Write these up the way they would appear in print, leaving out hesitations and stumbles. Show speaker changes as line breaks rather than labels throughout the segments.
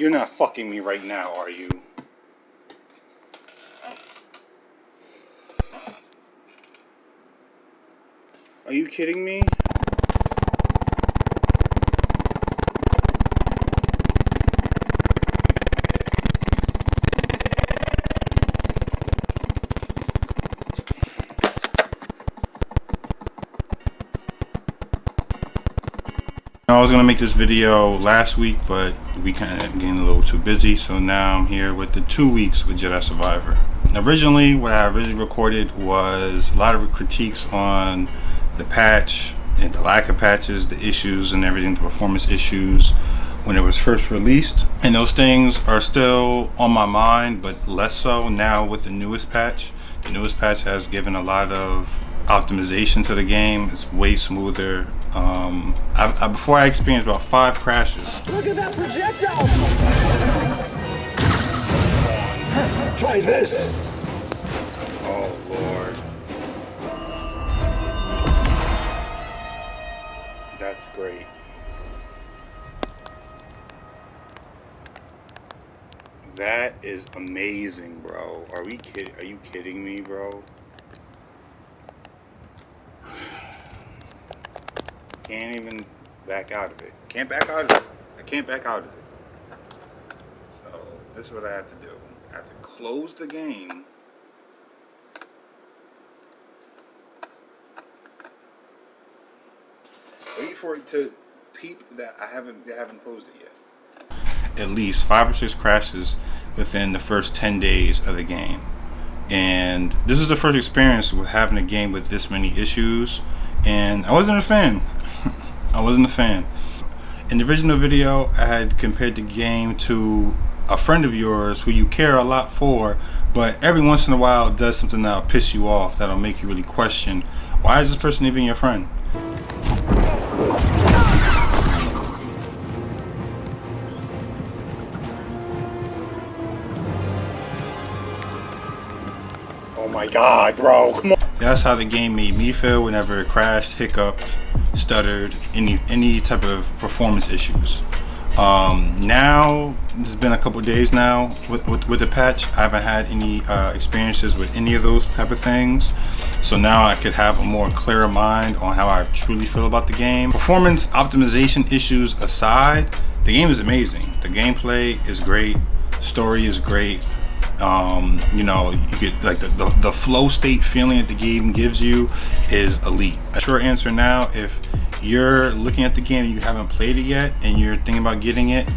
You're not fucking me right now, are you? Are you kidding me? I was gonna make this video last week, but we kind of getting a little too busy, so now I'm here with the 2 weeks with Jedi Survivor. Originally, what I originally recorded was a lot of critiques on the patch and the lack of patches, the issues and everything, the performance issues when it was first released. And those things are still on my mind, but less so now with the newest patch. The newest patch has given a lot of optimization to the game. It's way smoother. Before I experienced about 5 crashes.
Look at that projectile! Try this!
Oh Lord. That's great. That is amazing, bro. Are we kidding? Are you kidding me, bro? Can't even back out of it. Can't back out of it. I can't back out of it. So this is what I have to do. I have to close the game. Wait for it to peep that they haven't closed it yet. At least 5 or 6 crashes within the first 10 days of the game. And this is the first experience with having a game with this many issues, and I wasn't a fan. I wasn't a fan. In the original video, I had compared the game to a friend of yours who you care a lot for, but every once in a while it does something that'll piss you off, that'll make you really question, why is this person even your friend? Oh my God, bro, come on. That's how the game made me feel whenever it crashed, hiccuped, stuttered, any type of performance issues. Now, it's been a couple days now with the patch. I haven't had any experiences with any of those type of things. So now I could have a more clearer mind on how I truly feel about the game. Performance optimization issues aside, the game is amazing. The gameplay is great. Story is great. You know, you get like the flow state feeling that the game gives you is elite. A short answer now, if you're looking at the game and you haven't played it yet and you're thinking about getting it,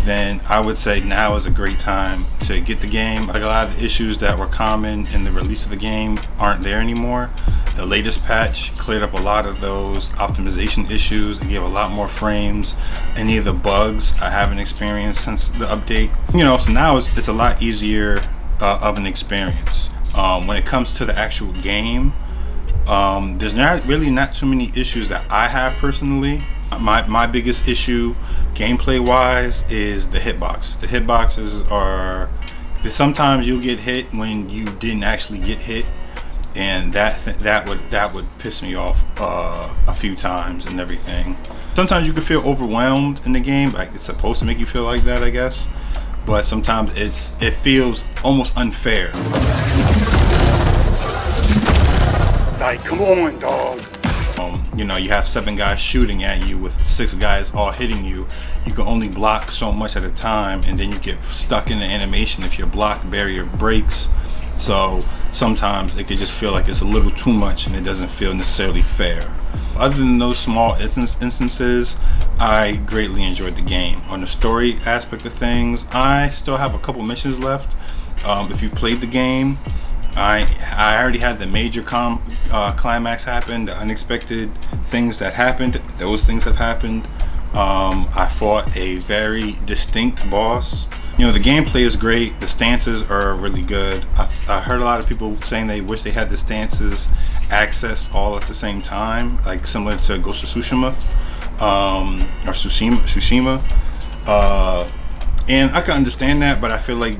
then I would say now is a great time to get the game. Like, a lot of the issues that were common in the release of the game aren't there anymore. The latest patch cleared up a lot of those optimization issues and gave a lot more frames. Any of the bugs I haven't experienced since the update. You know, so now it's a lot easier of an experience. When it comes to the actual game, there's not too many issues that I have personally. My biggest issue gameplay wise is the hitbox. The hitboxes are, sometimes you'll get hit when you didn't actually get hit, and that would piss me off a few times and everything. Sometimes you can feel overwhelmed in the game, like it's supposed to make you feel like that, I guess, but sometimes it feels almost unfair. Like, come on, dog. You know, you have 7 guys shooting at you with 6 guys all hitting you. You can only block so much at a time, and then you get stuck in the animation if your block barrier breaks. So sometimes it could just feel like it's a little too much and it doesn't feel necessarily fair. Other than those small instances, I greatly enjoyed the game. On the story aspect of things, I still have a couple missions left. If you've played the game, I already had the major climax happen, the unexpected things that happened. Those things have happened. I fought a very distinct boss. You know, the gameplay is great. The stances are really good. I heard a lot of people saying they wish they had the stances accessed all at the same time, like similar to Ghost of Tsushima or Tsushima. And I can understand that, but I feel like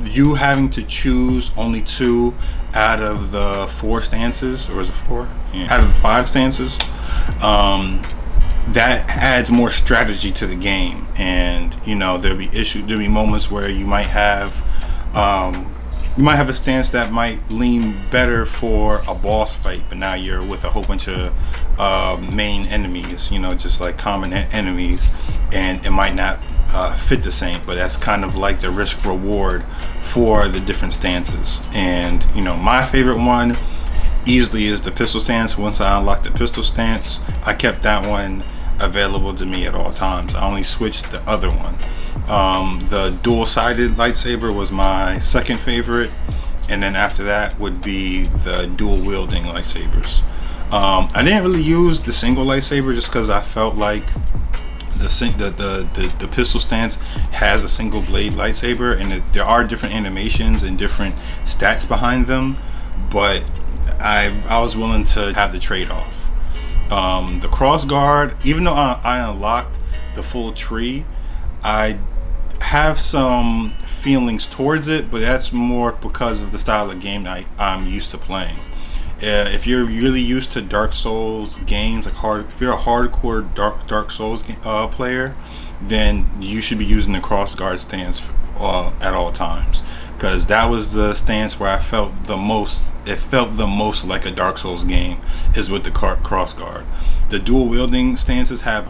you having to choose only 2 out of the 4 stances, or is it 4? Yeah. Out of the 5 stances, that adds more strategy to the game. And there'll be moments where you might have a stance that might lean better for a boss fight, but now you're with a whole bunch of main enemies, just like common enemies, and it might not fit the same. But that's kind of like the risk reward for the different stances. And my favorite one easily is the pistol stance. Once I unlocked the pistol stance, I kept that one available to me at all times. I only switched the other one. The dual-sided lightsaber was my second favorite, and then after that would be the dual-wielding lightsabers. I didn't really use the single lightsaber just because I felt like the pistol stance has a single blade lightsaber, and there are different animations and different stats behind them, but I was willing to have the trade-off. The cross guard, even though I unlocked the full tree, I have some feelings towards it, but that's more because of the style of game I'm used to playing. If you're really used to Dark Souls games, if you're a hardcore Dark Souls player, then you should be using the cross guard stance at all times, because that was the stance where I felt the most. It felt the most like a Dark Souls game is with the cross guard. The dual wielding stances have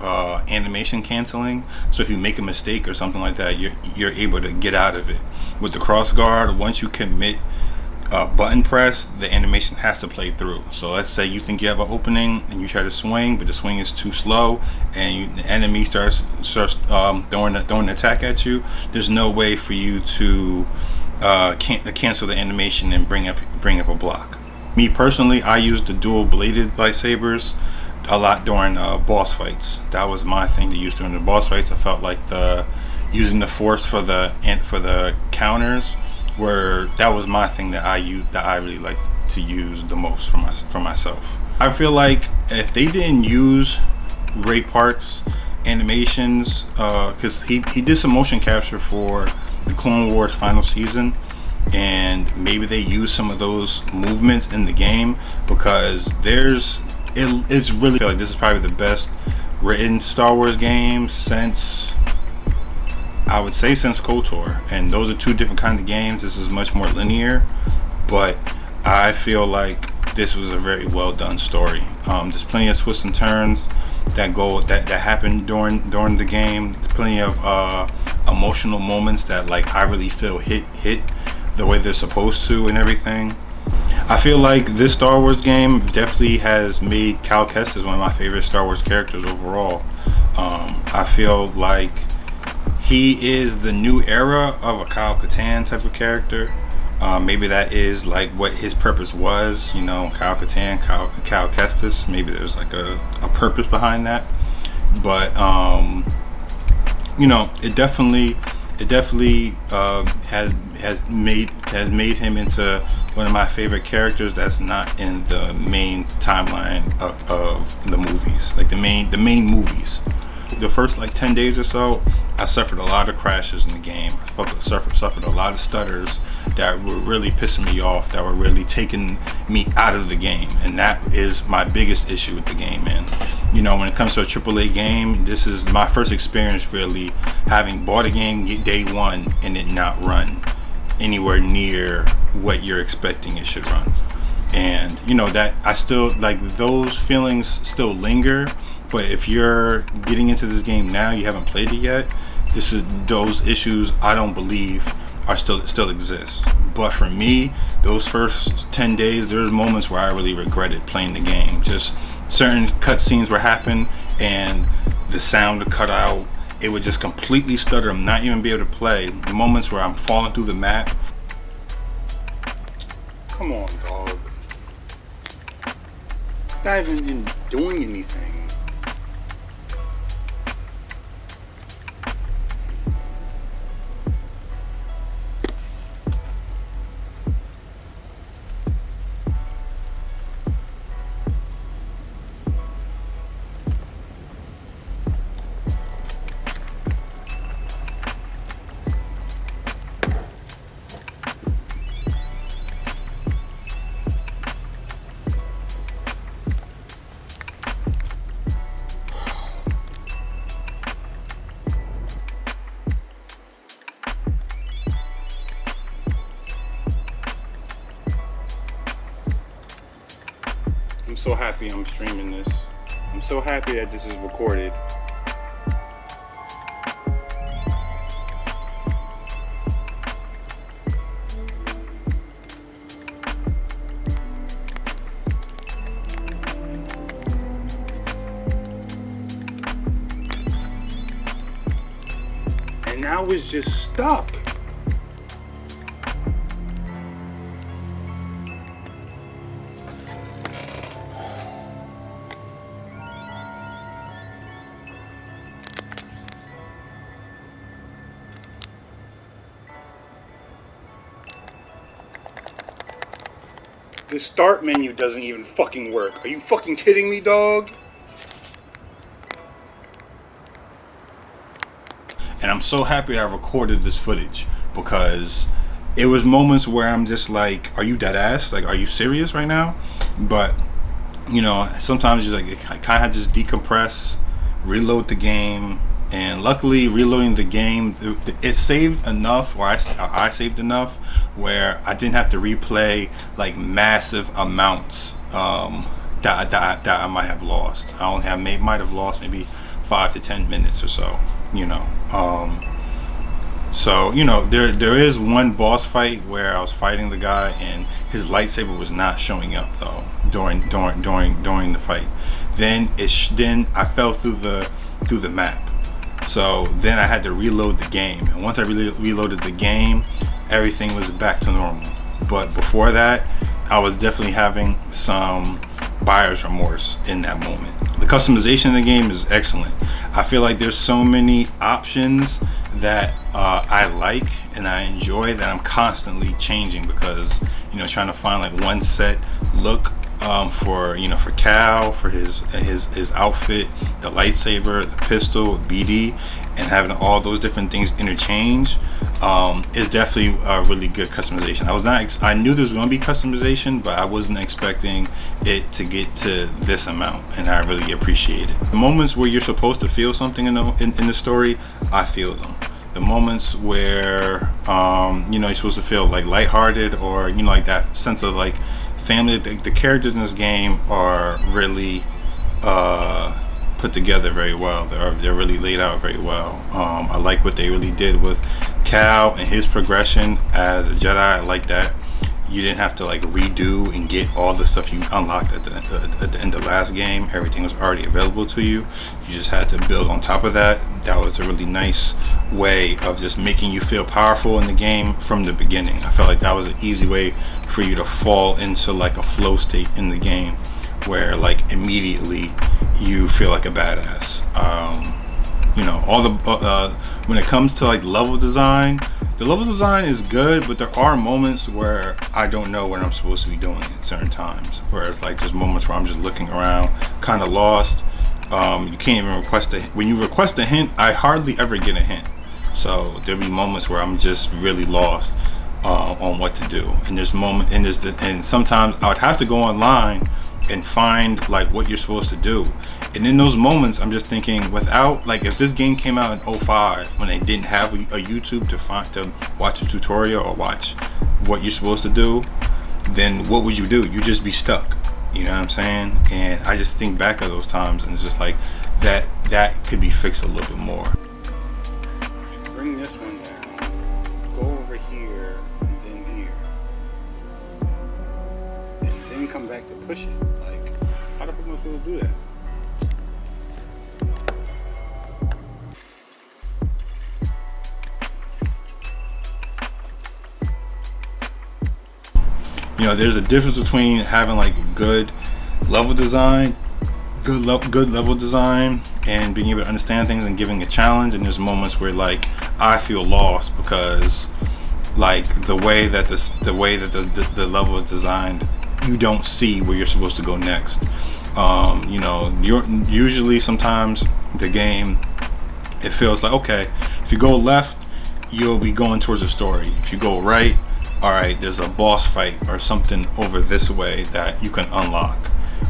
animation canceling, so if you make a mistake or something like that, you're able to get out of it. With the cross guard, once you commit button press, the animation has to play through. So let's say you think you have an opening and you try to swing, but the swing is too slow, and the enemy starts throwing an attack at you. There's no way for you to cancel the animation and bring up a block. Me personally, I use the dual bladed lightsabers a lot during boss fights. That was my thing to use during the boss fights. I felt like using the force for the counters, that was my thing that I really liked to use the most for myself. I feel like if they didn't use Ray Park's animations, because he did some motion capture for the Clone Wars final season, and maybe they use some of those movements in the game, because it's really, I feel like this is probably the best written Star Wars game since KOTOR, and those are two different kinds of games. This is much more linear, but I feel like this was a very well done story. There's plenty of twists and turns that happen during the game. There's plenty of emotional moments that I really feel hit the way they're supposed to and everything. I feel like this Star Wars game definitely has made Cal Kestis one of my favorite Star Wars characters overall. I feel like he is the new era of a Kyle Katarn type of character. Maybe that is what his purpose was, Kyle Katarn, Cal Kestis. Maybe there's a purpose behind that. But it definitely has made him into one of my favorite characters that's not in the main timeline of the movies, the main movies. The first 10 days or so, I suffered a lot of crashes in the game. I suffered a lot of stutters that were really pissing me off, that were really taking me out of the game, and that is my biggest issue with the game. And when it comes to a AAA game, this is my first experience really having bought a game day one and it not run anywhere near what you're expecting it should run. And that I still those feelings still linger. But if you're getting into this game now, you haven't played it yet, those issues I don't believe are still exist. But for me, those first 10 days, there's moments where I really regretted playing the game. Just certain cutscenes were happening and the sound would cut out. It would just completely stutter and not even be able to play. The moments where I'm falling through the map. Come on, dog. Not even doing anything. I'm so happy I'm streaming this. I'm so happy that this is recorded. And I was just stuck. The start menu doesn't even fucking work. Are you fucking kidding me, dog? And I'm so happy that I recorded this footage, because it was moments where I'm just like, are you dead ass? Like, are you serious right now? But, you know, sometimes you like, I kind of just decompress, reload the game. And luckily, reloading the game, it saved enough, or I saved enough, where I didn't have to replay like massive amounts that I might have lost. I only might have lost maybe 5 to 10 minutes or so, you know. So you know, there is one boss fight where I was fighting the guy and his lightsaber was not showing up though during the fight. Then I fell through the map. So then I had to reload the game, and once I reloaded the game, everything was back to normal. But before that, I was definitely having some buyer's remorse in that moment. The customization in the game is excellent. I feel like there's so many options that I like and I enjoy that I'm constantly changing, because, you know, trying to find like one set look for Cal, for his outfit, the lightsaber, the pistol, BD, and having all those different things interchange is definitely a really good customization. I knew there was going to be customization, but I wasn't expecting it to get to this amount, and I really appreciate it. The moments where you're supposed to feel something in the story, I feel them. The moments where you're supposed to feel like lighthearted, or like that sense of like family. The characters in this game are really put together very well. They're really laid out very well. I like what they really did with Cal and his progression as a Jedi. I like that you didn't have to like redo and get all the stuff you unlocked at the end of the last game. Everything was already available to you. You just had to build on top of that. That was a really nice way of just making you feel powerful in the game from the beginning. I felt like that was an easy way for you to fall into like a flow state in the game, where like immediately you feel like a badass. All the when it comes to like level design, the level design is good, but there are moments where I don't know what I'm supposed to be doing at certain times. Where it's like there's moments where I'm just looking around, kind of lost. You can't even request when you request a hint, I hardly ever get a hint. So there'll be moments where I'm just really lost on what to do. And sometimes I would have to go online and find like what you're supposed to do. And in those moments, I'm just thinking, without like, if this game came out in 2005 when they didn't have a YouTube to watch a tutorial or watch what you're supposed to do, then what would you do? You'd just be stuck. You know what I'm saying? And I just think back of those times, and it's just like that could be fixed a little bit more. Bring this one down. Go over here and then here, and then come back to push it. Like, how the fuck am I supposed to do that? There's a difference between having like good level design, good level design, and being able to understand things and giving a challenge. And there's moments where like I feel lost because like the way that the level is designed, you don't see where you're supposed to go next. You're usually sometimes the game, it feels like, okay, if you go left, you'll be going towards the story. If you go right, all right, there's a boss fight or something over this way that you can unlock.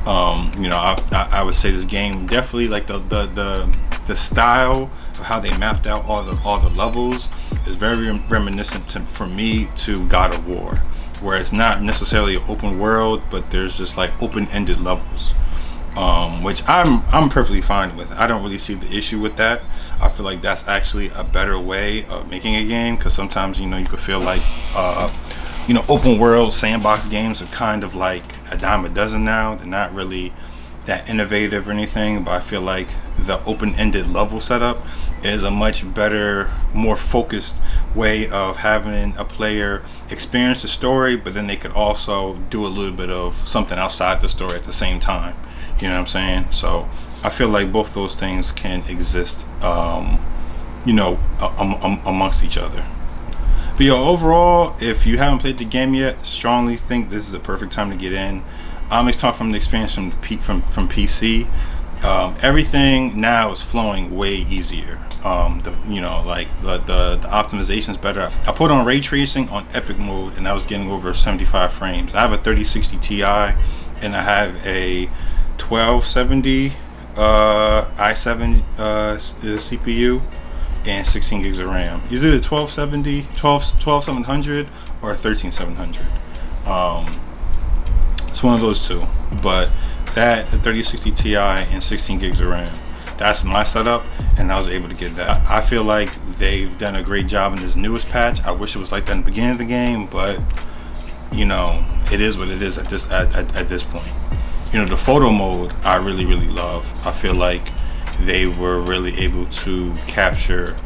I would say this game definitely, like the style of how they mapped out all the levels is very reminiscent for me to God of War. where it's not necessarily an open world, but there's just like open-ended levels, which I'm perfectly fine with. I don't really see the issue with that. I feel like that's actually a better way of making a game, because sometimes, you know, you could feel like you know, open world sandbox games are kind of like a dime a dozen now. They're not really that innovative or anything, but I feel like the open-ended level setup is a much better, more focused way of having a player experience the story, but then they could also do a little bit of something outside the story at the same time. You know what I'm saying? So I feel like both those things can exist, you know, amongst each other. But yo, overall, if you haven't played the game yet, strongly think this is a perfect time to get in. I'm just talking from the experience from PC. Everything now is flowing way easier. You know, like the optimization's better. I put on ray tracing on epic mode, and I was getting over 75 frames. I have a 3060 Ti, and I have a 1270 i7 CPU and 16 gigs of RAM. Either the 12700 or 13700. It's one of those two, but that, the 3060 Ti and 16 gigs of RAM, that's my setup, and I was able to get that. I feel like they've done a great job in this newest patch. I wish it was like that in the beginning of the game, but you know, it is what it is at this point. You know, the photo mode I really love. I feel like they were really able to capture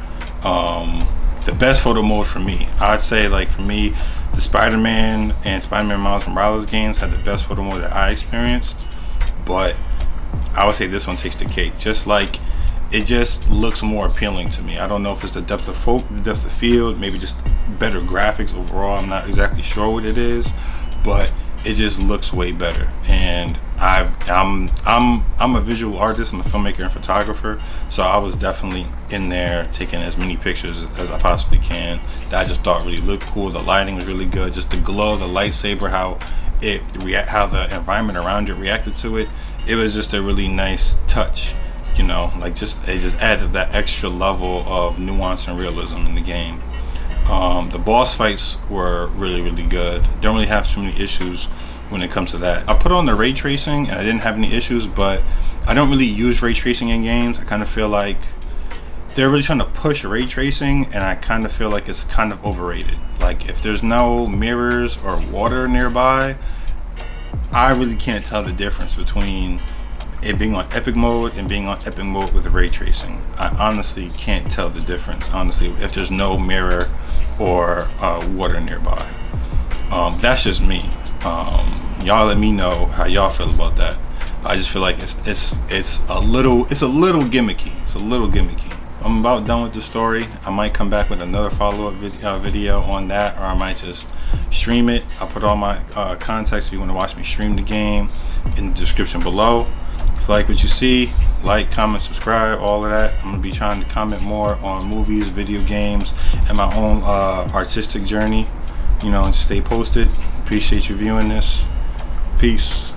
the best photo mode for me. I'd say, like, for me, the Spider-Man and Spider-Man Miles Morales games had the best photo mode that I experienced, but I would say this one takes the cake. Just like, it just looks more appealing to me. I don't know if it's the depth of field, maybe just better graphics overall. I'm not exactly sure what it is, but it just looks way better. And I'm a visual artist. I'm a filmmaker and photographer, so I was definitely in there taking as many pictures as I possibly can. That I just thought really looked cool. The lighting was really good. Just the glow, the lightsaber, how the environment around it reacted to it. It was just a really nice touch. You know, like, it just added that extra level of nuance and realism in the game. The boss fights were really good. Don't really have too many issues when it comes to that. I put on the ray tracing and I didn't have any issues, but I don't really use ray tracing in games. I kind of feel like they're really trying to push ray tracing, and I kind of feel like it's kind of overrated. Like, if there's no mirrors or water nearby, I really can't tell the difference between it being on epic mode and being on epic mode with ray tracing. I honestly can't tell the difference, honestly, if there's no mirror or water nearby. That's just me. Y'all let me know how y'all feel about that. I just feel like it's a little gimmicky. It's a little gimmicky. I'm about done with the story. I might come back with another follow-up video on that, or I might just stream it. I'll put all my context if you want to watch me stream the game in the description below. If you like what you see, like, comment, subscribe, all of that. I'm gonna be trying to comment more on movies, video games, and my own artistic journey, you know, and stay posted. Appreciate you viewing this. Peace.